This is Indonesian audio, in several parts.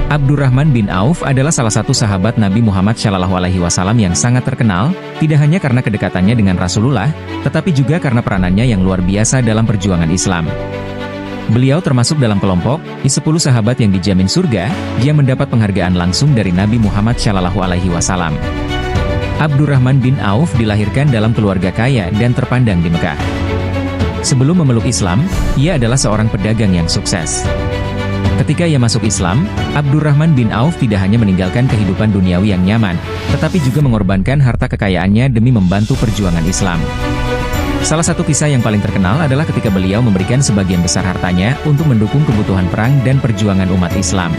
Abdurrahman bin Auf adalah salah satu sahabat Nabi Muhammad SAW yang sangat terkenal, tidak hanya karena kedekatannya dengan Rasulullah, tetapi juga karena peranannya yang luar biasa dalam perjuangan Islam. Beliau termasuk dalam kelompok 10 sahabat yang dijamin surga, yang mendapat penghargaan langsung dari Nabi Muhammad SAW. Abdurrahman bin Auf dilahirkan dalam keluarga kaya dan terpandang di Mekah. Sebelum memeluk Islam, ia adalah seorang pedagang yang sukses. Ketika ia masuk Islam, Abdurrahman bin Auf tidak hanya meninggalkan kehidupan duniawi yang nyaman, tetapi juga mengorbankan harta kekayaannya demi membantu perjuangan Islam. Salah satu kisah yang paling terkenal adalah ketika beliau memberikan sebagian besar hartanya untuk mendukung kebutuhan perang dan perjuangan umat Islam.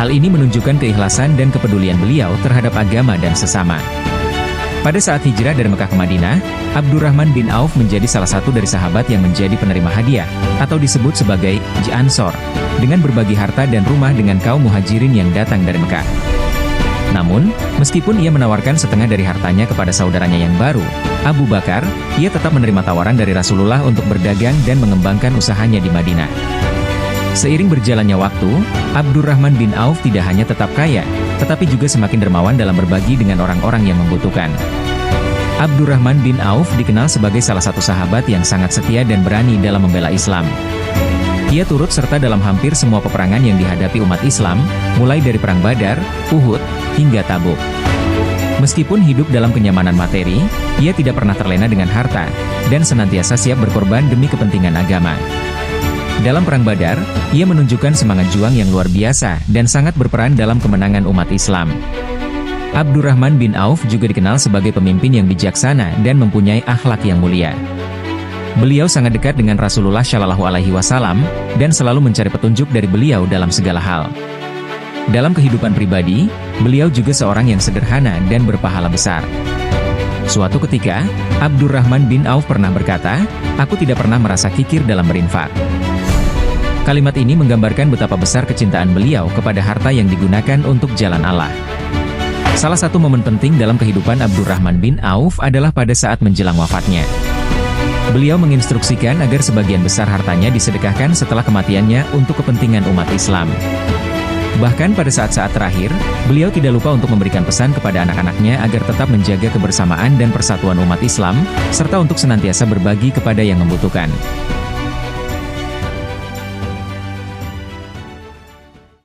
Hal ini menunjukkan keikhlasan dan kepedulian beliau terhadap agama dan sesama. Pada saat hijrah dari Mekah ke Madinah, Abdurrahman bin Auf menjadi salah satu dari sahabat yang menjadi penerima hadiah, atau disebut sebagai Ansor, dengan berbagi harta dan rumah dengan kaum muhajirin yang datang dari Mekah. Namun, meskipun ia menawarkan setengah dari hartanya kepada saudaranya yang baru, Abu Bakar, ia tetap menerima tawaran dari Rasulullah untuk berdagang dan mengembangkan usahanya di Madinah. Seiring berjalannya waktu, Abdurrahman bin Auf tidak hanya tetap kaya, tetapi juga semakin dermawan dalam berbagi dengan orang-orang yang membutuhkan. Abdurrahman bin Auf dikenal sebagai salah satu sahabat yang sangat setia dan berani dalam membela Islam. Ia turut serta dalam hampir semua peperangan yang dihadapi umat Islam, mulai dari Perang Badar, Uhud, hingga Tabuk. Meskipun hidup dalam kenyamanan materi, ia tidak pernah terlena dengan harta, dan senantiasa siap berkorban demi kepentingan agama. Dalam Perang Badar, ia menunjukkan semangat juang yang luar biasa dan sangat berperan dalam kemenangan umat Islam. Abdurrahman bin Auf juga dikenal sebagai pemimpin yang bijaksana dan mempunyai akhlak yang mulia. Beliau sangat dekat dengan Rasulullah SAW dan selalu mencari petunjuk dari beliau dalam segala hal. Dalam kehidupan pribadi, beliau juga seorang yang sederhana dan berpahala besar. Suatu ketika, Abdurrahman bin Auf pernah berkata, "Aku tidak pernah merasa kikir dalam berinfak." Kalimat ini menggambarkan betapa besar kecintaan beliau kepada harta yang digunakan untuk jalan Allah. Salah satu momen penting dalam kehidupan Abdurrahman bin Auf adalah pada saat menjelang wafatnya. Beliau menginstruksikan agar sebagian besar hartanya disedekahkan setelah kematiannya untuk kepentingan umat Islam. Bahkan pada saat-saat terakhir, beliau tidak lupa untuk memberikan pesan kepada anak-anaknya agar tetap menjaga kebersamaan dan persatuan umat Islam, serta untuk senantiasa berbagi kepada yang membutuhkan.